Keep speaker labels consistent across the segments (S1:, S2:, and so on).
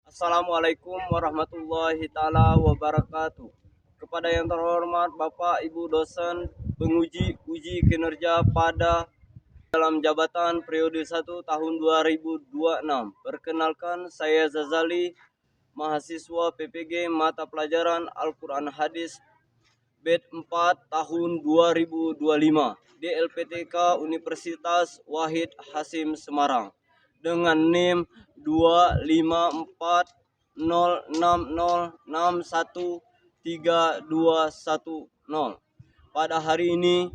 S1: Assalamualaikum warahmatullahi taala wabarakatuh. Kepada yang terhormat Bapak Ibu dosen penguji uji kinerja pada dalam jabatan periode 1 tahun 2026. Perkenalkan, saya Zazali, mahasiswa PPG mata pelajaran Al-Quran Hadis BED 4 tahun 2025 di LPTK Universitas Wahid Hasim Semarang dengan NIM 2540606132110. Pada hari ini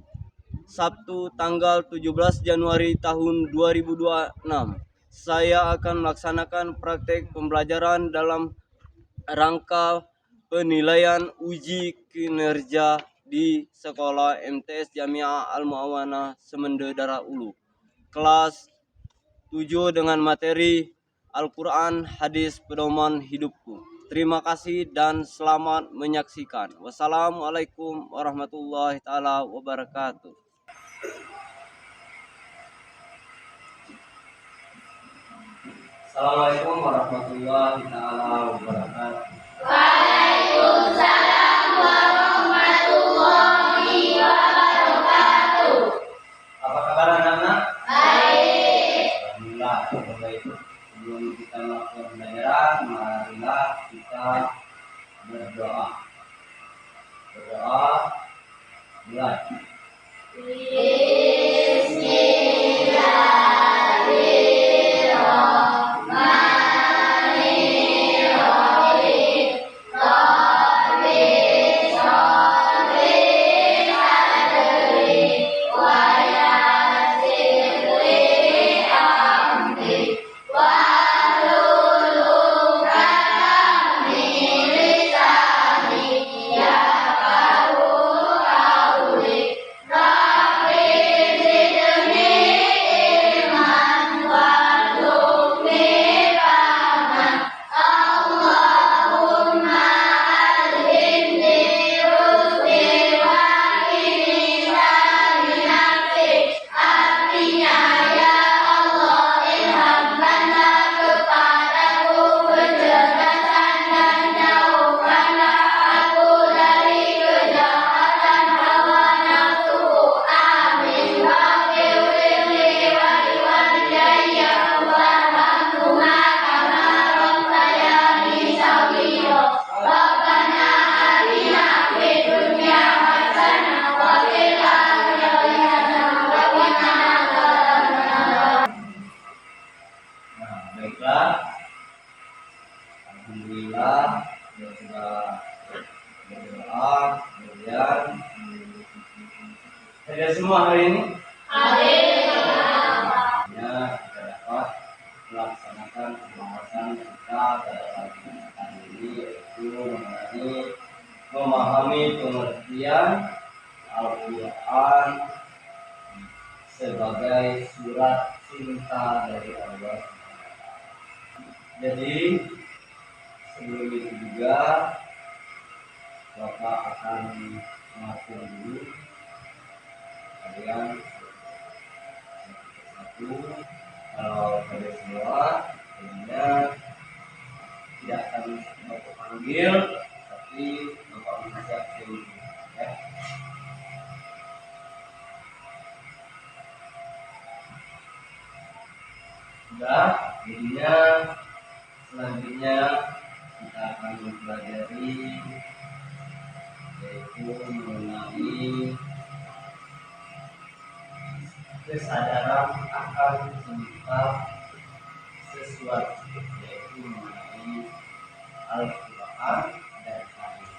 S1: Sabtu tanggal 17 Januari tahun 2026, saya akan melaksanakan praktek pembelajaran dalam rangka penilaian uji kinerja di Sekolah MTS Jamiah Al-Mu'awanah Semende Darah Ulu, kelas 7 dengan materi Al-Quran Hadis Pedoman Hidupku. Terima kasih dan selamat menyaksikan. Wassalamualaikum warahmatullahi taala wabarakatuh. Assalamualaikum warahmatullahi taala wabarakatuh.
S2: Waalaikumsalam warahmatullahi wabarakatuh.
S1: Apa kabar anak-anak?
S2: Baik.
S1: Alhamdulillah, baik. Sebelum kita melakukan pembelajaran, marilah kita berdoa. Berdoa, mulai. Baiklah, alhamdulillah ya sudah berdoa, kemudian hadir semua hari ini. Ya, kita dapat melaksanakan pembahasan kita pada pagi ini, yaitu mengenai memahami pengertian Al-Quran sebagai surat cinta dari Allah. Jadi sebelum itu juga Bapak akan mengatur dulu kalian satu. Kalau kalian semua jadinya tidak akan Bapak panggil, tapi Bapak mengajak dulu ya. Sudah, jadinya selanjutnya kita akan mempelajari yaitu mengenai kesadaran akan tentang sesuatu, yaitu mengenai Al-Quran dan Hadis.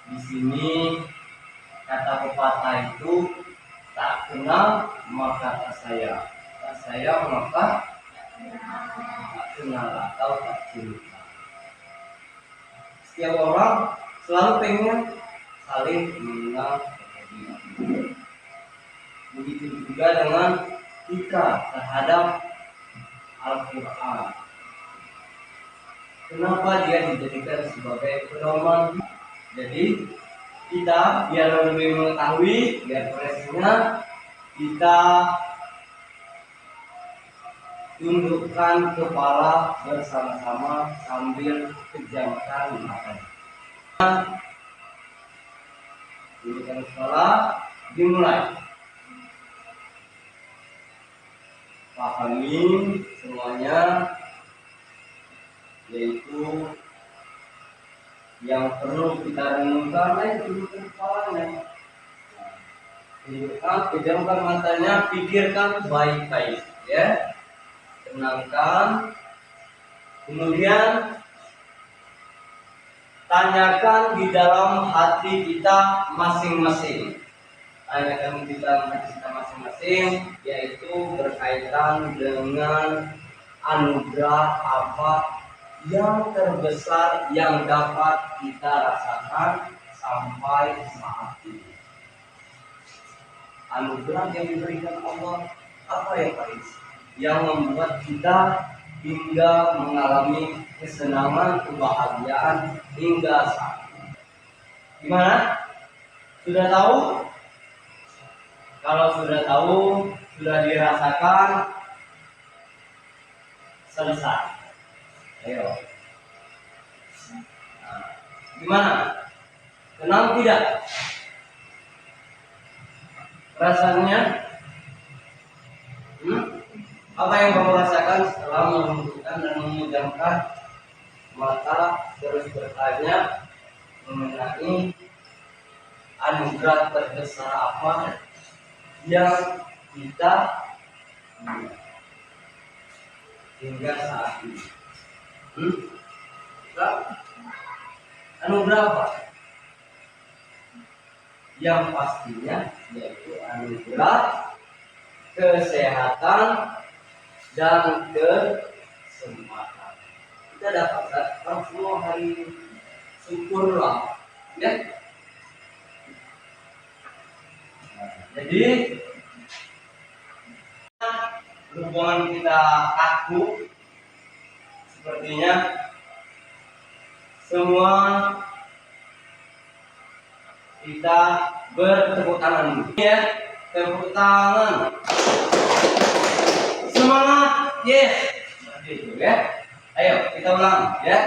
S1: Di sini kata pepatah itu tak kenal maka tak sayang, tak sayang maka tak kenal atau tak cinta. Setiap orang selalu pengen saling mengenal kemudian. Begitu juga dengan kita terhadap Al-Quran. Kenapa dia dijadikan sebagai pedoman? Jadi kita biar lebih mengetahui, biar presnya kita tundukkan kepala bersama-sama sambil pejamkan mata. Tundukkan kepala, dimulai. Pahami semuanya, yaitu yang perlu kita renungkan itu kepalanya. Tundukkan, pejamkan matanya, pikirkan baik-baik, ya. Tenangkan. Kemudian tanyakan di dalam hati kita masing-masing. Tanyakan di dalam hati kita masing-masing, yaitu berkaitan dengan anugerah apa yang terbesar yang dapat kita rasakan sampai saat ini. Anugerah yang diberikan Allah apa ya Pak? Yang membuat kita hingga mengalami kesenangan, kebahagiaan hingga saat ini. Gimana? Sudah tahu? Kalau sudah tahu, sudah dirasakan, selesai. Ayo. Nah, gimana? Tenang tidak? Rasanya? Apa yang kamu rasakan setelah menundukkan dan memejamkan mata terus bertanya mengenai anugerah terbesar apa yang kita hingga saat ini? Anugerah apa? Yang pastinya yaitu anugerah kesehatan dan kesempatan. Kita dapatkan semua hari, syukurlah, ya. Jadi hubungan kita kaku, sepertinya semua kita bertepuk tangan, ya. Tepuk tangan. Semangat, yes. Seperti itu, ya. Ayo kita ulang, ya.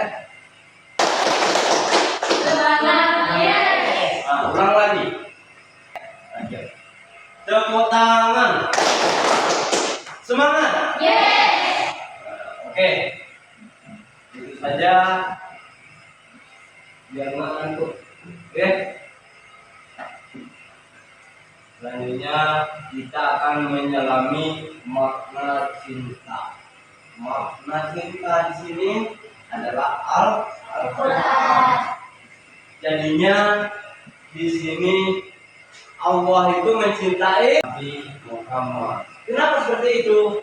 S2: Semangat, yes.
S1: Nah, ulang lagi. Lanjut. Tepuk tangan. Semangat,
S2: Yes.
S1: oke. Itu saja. Biar nggak ngantuk, oke. Selanjutnya kita akan menyelami makna cinta. Makna cinta di sini adalah Al-Quran. Jadinya di sini Allah itu mencintai Nabi Muhammad. Kenapa seperti itu?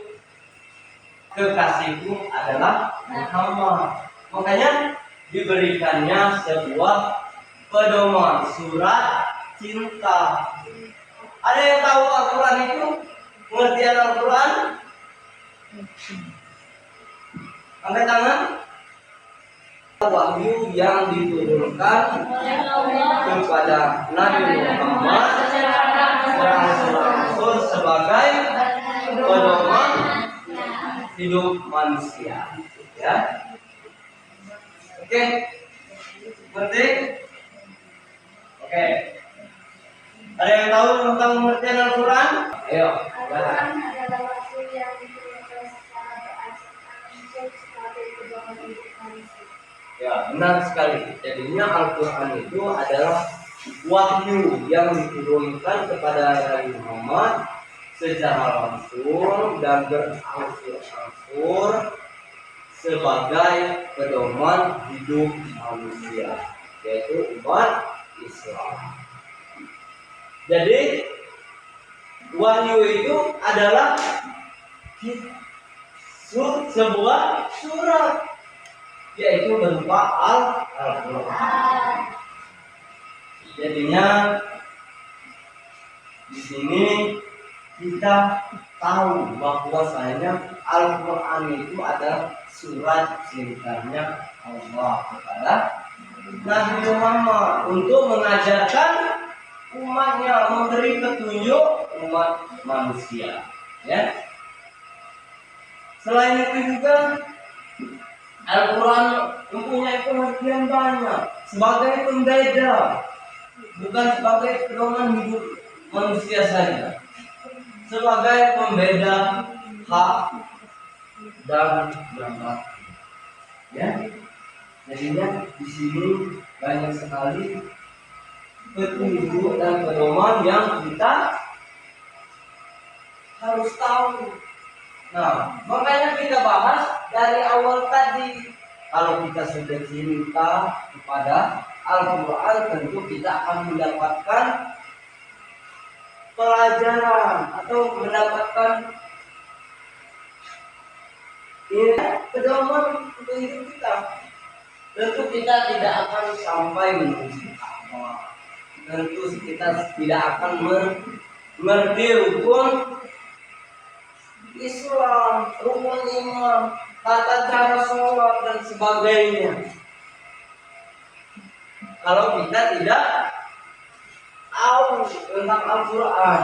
S1: Kekasihku adalah Muhammad. Makanya diberikannya sebuah pedoman surat cinta. Ada yang tahu Al-Quran itu? Pengertian Al-Quran? Angkat tangan. Wahyu yang diturunkan kepada Nabi Muhammad Rasul sebagai pedoman hidup manusia. Ya. Oke. Berarti? Oke. Ada yang tahu tentang pengertian Al-Quran? Ayo.
S3: Al-Quran adalah wahyu yang diturunkan secara beransur-ansur sebagai pedoman hidup manusia.
S1: Ya, benar sekali. Jadinya Al-Quran itu adalah wahyu yang diturunkan kepada Nabi Muhammad secara langsung dan beransur-ansur sebagai pedoman hidup manusia, yaitu umat Islam. Jadi wahyu itu adalah sebuah surat, yaitu berupa Al-Quran. Jadinya di sini kita tahu bahwasanya Al-Quran itu adalah surat cintanya Allah kepada Nabi Muhammad untuk mengajarkan umatnya, memberi petunjuk umat manusia, ya. Selain itu juga Al-Quran mempunyai pengertian banyak sebagai pembeda, bukan sebagai pedoman hidup manusia saja, sebagai pembeda hak dan yang batil. Ya, jadinya di sini banyak sekali petunjuk dan pedoman yang kita harus tahu. Nah, makanya kita bahas dari awal tadi. Kalau kita sudah cinta kepada Al-Quran, tentu kita akan mendapatkan pelajaran atau mendapatkan pedoman untuk hidup kita. Tentu kita tidak akan sampai menuju Allah. Tentu kita tidak akan mengerti rukun Islam, rukun iman, tata cara sholat dan sebagainya. Kalau kita tidak tahu tentang Al-Quran,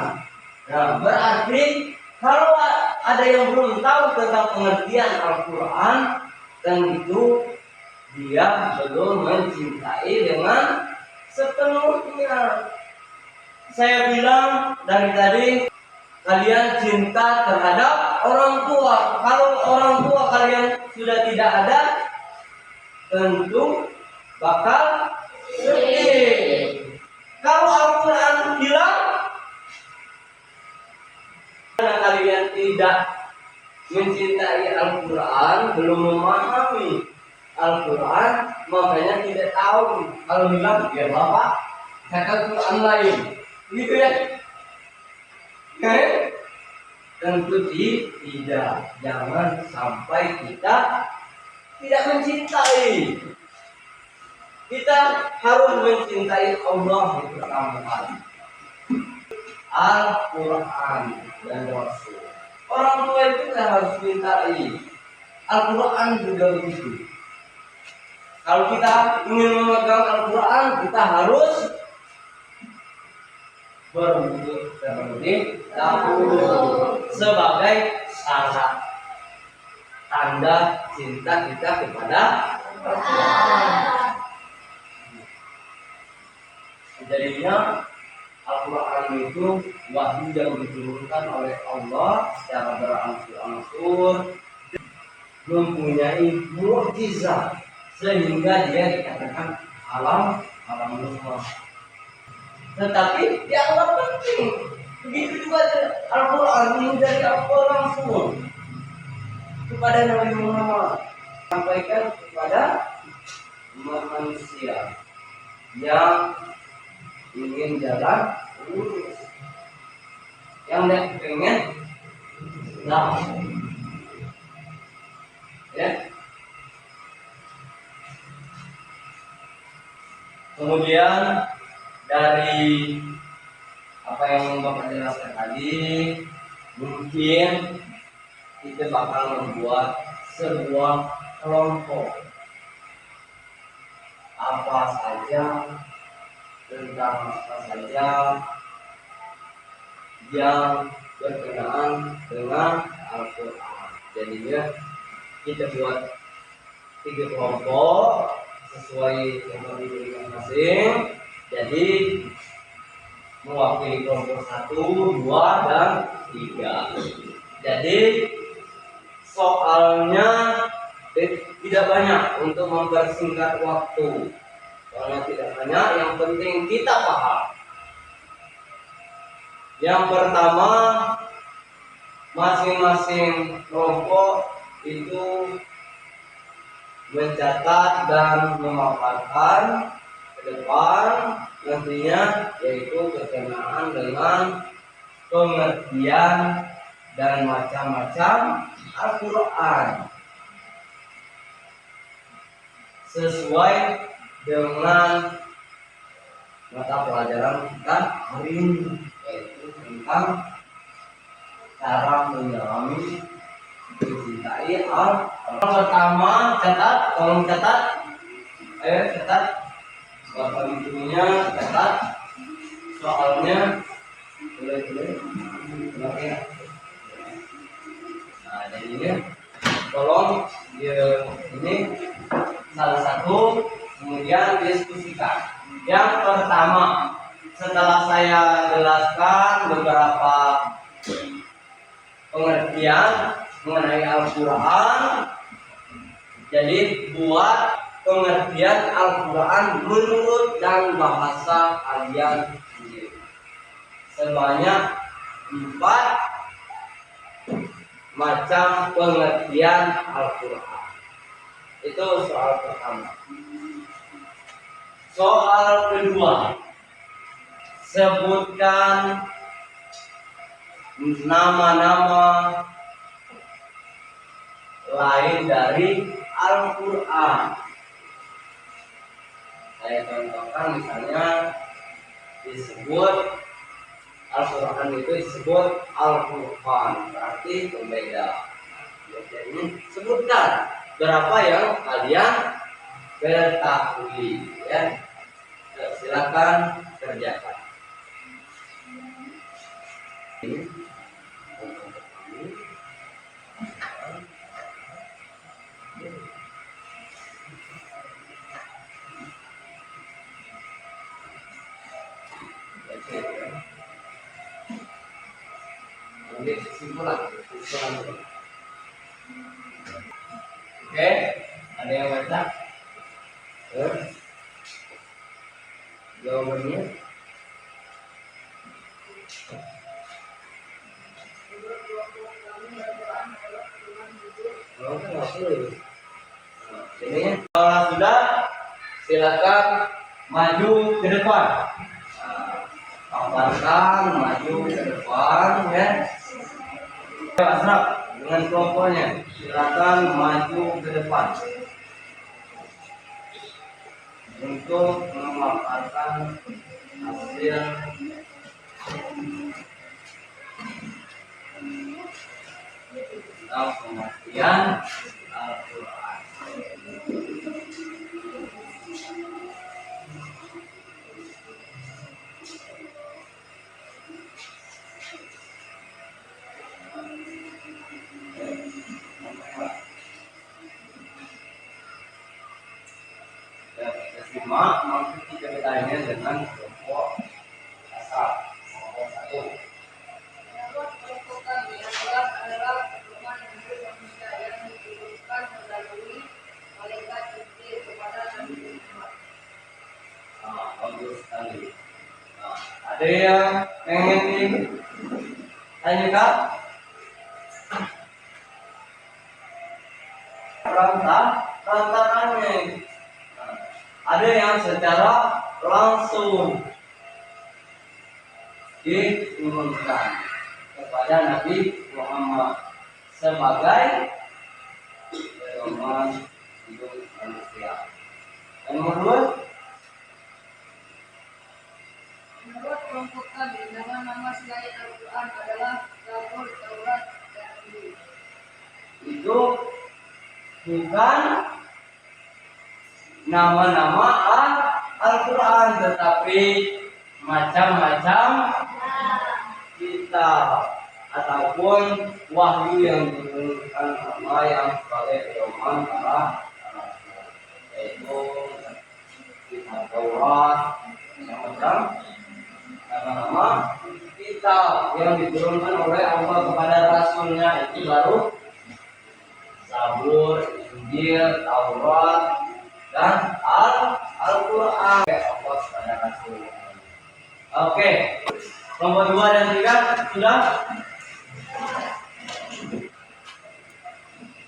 S1: nah berarti kalau ada yang belum tahu tentang pengertian Al-Quran, dan itu dia belum mencintai dengan sepenuhnya. Saya bilang dari tadi, kalian cinta terhadap orang tua. Kalau orang tua kalian sudah tidak ada, tentu bakal sedih. Kalau Al-Quran hilang, karena kalian tidak mencintai Al-Quran, belum memahami Al-Quran, makanya tidak tahu. Kalau hilang, ya Bapak, kata Quran lain. Gitu ya. Oke? Tentu tidak. Jangan sampai kita tidak mencintai. Kita harus mencintai Allah yang pertama kali. Al-Quran dan Rasul. Orang tua itu kita harus cintai. Al-Quran juga begitu. Kalau kita ingin memegang Al-Quran, kita harus berwudu terlebih dahulu sebagai syarat tanda cinta kita kepada Al-Quran. Jadinya Al-Quran itu wahyu yang diturunkan oleh Allah secara berangsur-angsur, mempunyai mukjizat sehingga dia dikatakan alam Nuh. Tetapi dianggap penting. Begitu juga Al-Quran ini dari Allah langsung kepada Nabi Muhammad, sampaikan kepada umat manusia yang ingin jalan lurus, yang tidak pengen ya. Kemudian dari apa yang Bapak jelaskan tadi, mungkin kita bakal membuat sebuah kelompok apa saja tentang apa saja yang berkenaan dengan Al-Quran. Jadinya kita buat 3 kelompok sesuai yang diberikan masing. Jadi mewakili kelompok 1, 2, dan 3. Jadi soalnya tidak banyak untuk mempersingkat waktu. Soalnya tidak banyak, yang penting kita paham. Yang pertama, masing-masing kelompok itu mencatat dan memaparkan ke depan nantinya, yaitu berkenaan dengan pengertian dan macam-macam Al-Quran sesuai dengan mata pelajaran kita hari ini, yaitu tentang cara menyelami mencintai Al-Quran. Pertama, catat, tolong catat, catat bapak ibunya, catat soalnya, boleh. Nah, jadinya tolong ini salah satu kemudian diskusikan. Yang pertama, setelah saya jelaskan beberapa pengertian mengenai Al-Quran, jadi buat pengertian Al-Quran menurut dan bahasa kalian sendiri. Sebanyak 4 macam pengertian Al-Quran. Itu soal pertama. Soal kedua, sebutkan nama-nama lain dari Al-Quran. Saya contohkan misalnya disebut Al-Quran itu disebut Al-Quran, berarti berbeda. Jadi sebutkan berapa yang kalian ketahui, ya. Silakan kerjakan. Kesimpulan. Oke, ada yang baca? Jawabannya? Ini kalau sudah, silakan maju ke depan. Paparkan maju ke depan, ya. Asraf dengan kelompoknya, silakan maju ke depan untuk memaparkan hasil tentang pengertian Al-Quran. Simak maksud ceritanya dengan kelompok asal kelompok 1.
S3: Menurut kelompok kami, Al-Quran adalah pedoman hidup manusia yang diturunkan melalui malaikat Jibril kepada Nabi Muhammad.
S1: Bagus sekali. Ada yang ingin ditanyakan? Rantangannya. Ada yang secara langsung diturunkan kepada Nabi Muhammad sebagai pedoman hidup manusia. Dan menurut
S3: kelompok kami, nama-nama selain Al-Quran adalah Zabur, Taurat, dan Injil.
S1: itu bukan nama-nama Al-Quran, tetapi macam-macam kitab ataupun wahyu yang diturunkan Allah yang sebagai pedoman para rasul, yaitu kitab Taurat, macam nama-nama kitab yang diturunkan oleh Allah kepada rasulnya, itu baru Zabur, Injil, Taurat, dan Al-Quran Allah kepada Rasul. Oke, nomor 2 dan 3 sudah?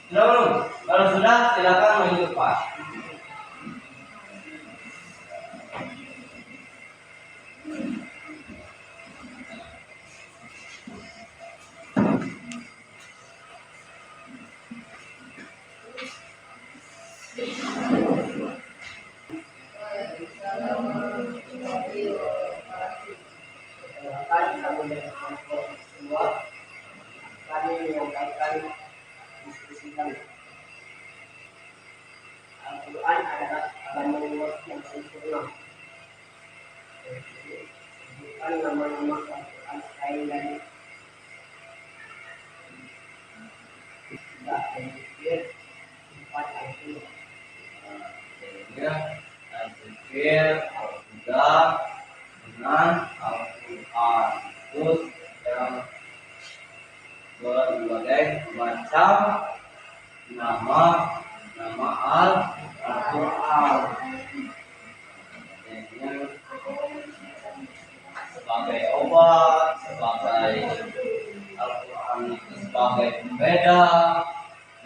S1: Sudah belum? Kalau sudah, silakan maju depan. Kami menyampaikan diskusikan Al-Quran adalah kalam Allah yang sempurna. Bukan nama-nama Al-Quran selain dari tidak Al-Zikir 4 ayat 2. Jadinya Al-Zikir Al-Huda dengan Al-Quran itu yang berbagai macam nama Al-Quran. Jadinya sebagai obat, sebagai Al-Quran itu sebagai pembeda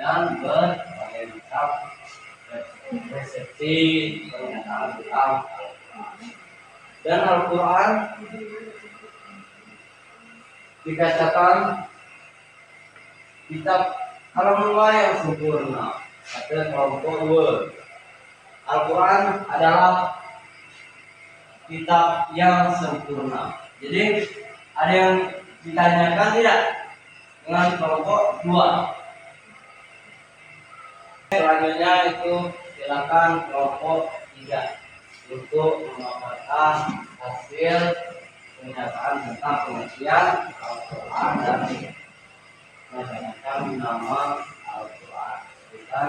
S1: dan berbagai macam resepsi pernyataan tentang Al-Quran. Dan Al-Quran dikatakan kitab kalamullah yang sempurna atau kelompok word. Al-Quran adalah kitab yang sempurna. Jadi ada yang ditanyakan tidak dengan kelompok 2. Selanjutnya itu silakan kelompok 3 untuk memaparkan hasil pernyataan tentang pengertian Al-Quran dan menggunakan nama Al-Quran. Bukan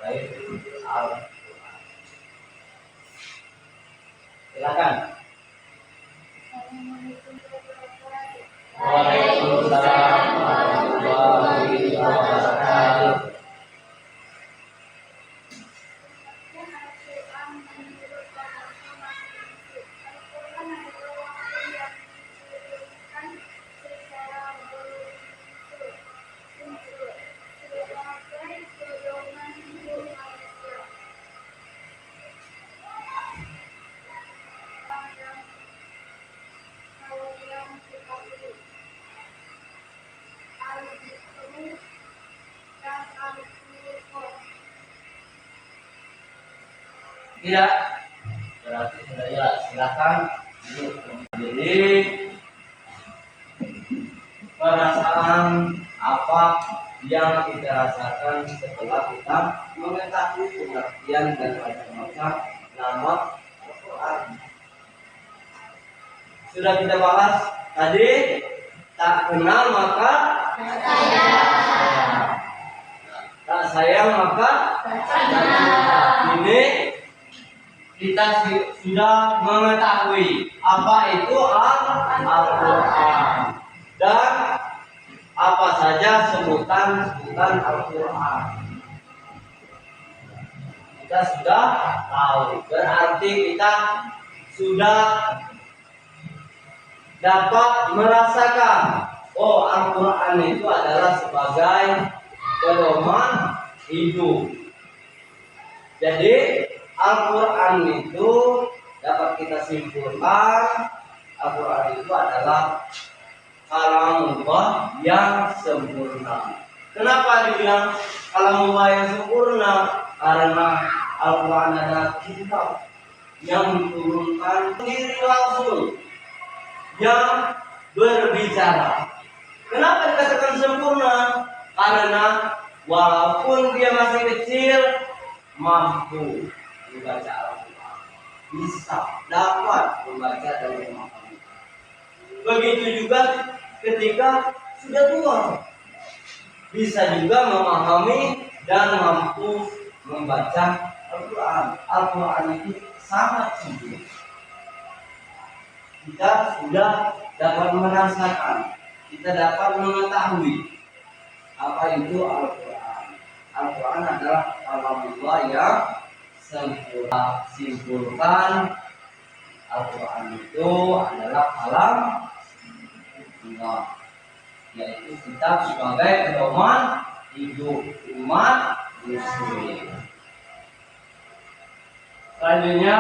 S1: lain Al-Quran. Silakan. Waalaikumsalam warahmatullahi wabarakatuh. Tidak, berarti sudah jelas. Silakan duduk. Jadi perasaan apa yang kita rasakan setelah kita mengetahui pengertian dan macam-macam nama Al-Quran? Sudah kita bahas tadi, tak kenal maka tak sayang maka ini kita sudah mengetahui apa itu Al-Quran dan apa saja sebutan Al-Quran. Kita sudah tahu, berarti kita sudah dapat merasakan Al-Quran itu adalah sebagai pedoman hidup. Jadi Al-Quran itu dapat kita simpulkan, Al-Quran itu adalah kalamullah yang sempurna. Kenapa dibilang kalamullah yang sempurna? Karena Al-Quran adalah kitab yang diturunkan sendiri langsung, yang berbicara. Kenapa dikatakan sempurna? Karena walaupun dia masih kecil, mampu membaca Al-Quran, bisa dapat membaca dan memahami. Begitu juga ketika sudah tua, bisa juga memahami dan mampu membaca Al-Quran. Al-Quran itu sangat sempurna. Kita sudah dapat merasakan, kita dapat mengetahui apa itu Al-Quran. Al-Quran adalah kalamullah yang sempurna. Simpulkan, Al-Quran itu adalah kalam Allah, yaitu kitab sebagai pedoman hidup umat muslim. Selanjutnya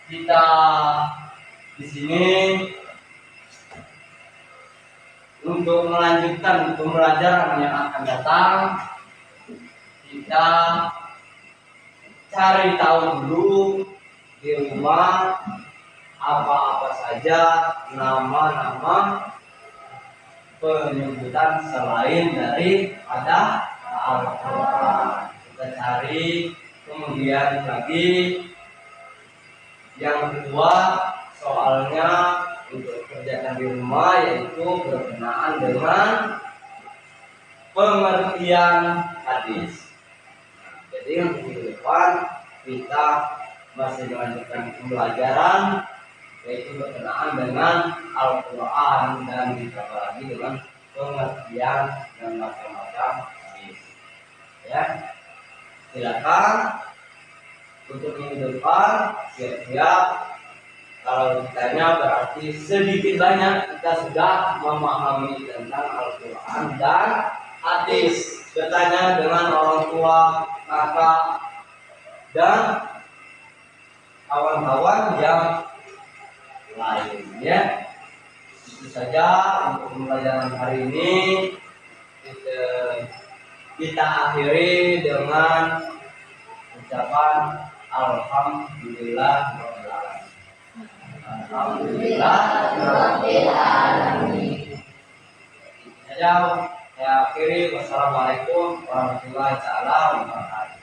S1: kita di sini untuk melanjutkan pembelajaran yang akan datang, kita cari tahu dulu di rumah apa-apa saja nama-nama penyebutan selain daripada Al-Quran. Kita cari, kemudian lagi yang kedua soalnya untuk kerjakan di rumah, yaitu berkenaan dengan pengertian hadis. hadis. Jadi untuk minggu depan kita masih melanjutkan pembelajaran yaitu berkenaan dengan Al-Quran dan ditambah lagi dengan pengertian dan macam-macam hadis. Ya, silakan untuk minggu depan siap-siap. Kalau ditanya berarti sedikit banyak kita sudah memahami tentang Al-Quran dan hadis. Bertanya dengan orang tua, kakak, dan kawan-kawan yang lainnya. Itu saja untuk pembelajaran hari ini. Kita akhiri dengan ucapan Alhamdulillah. Alhamdulillah. Saya akhiri. Wassalamualaikum warahmatullahi wabarakatuh.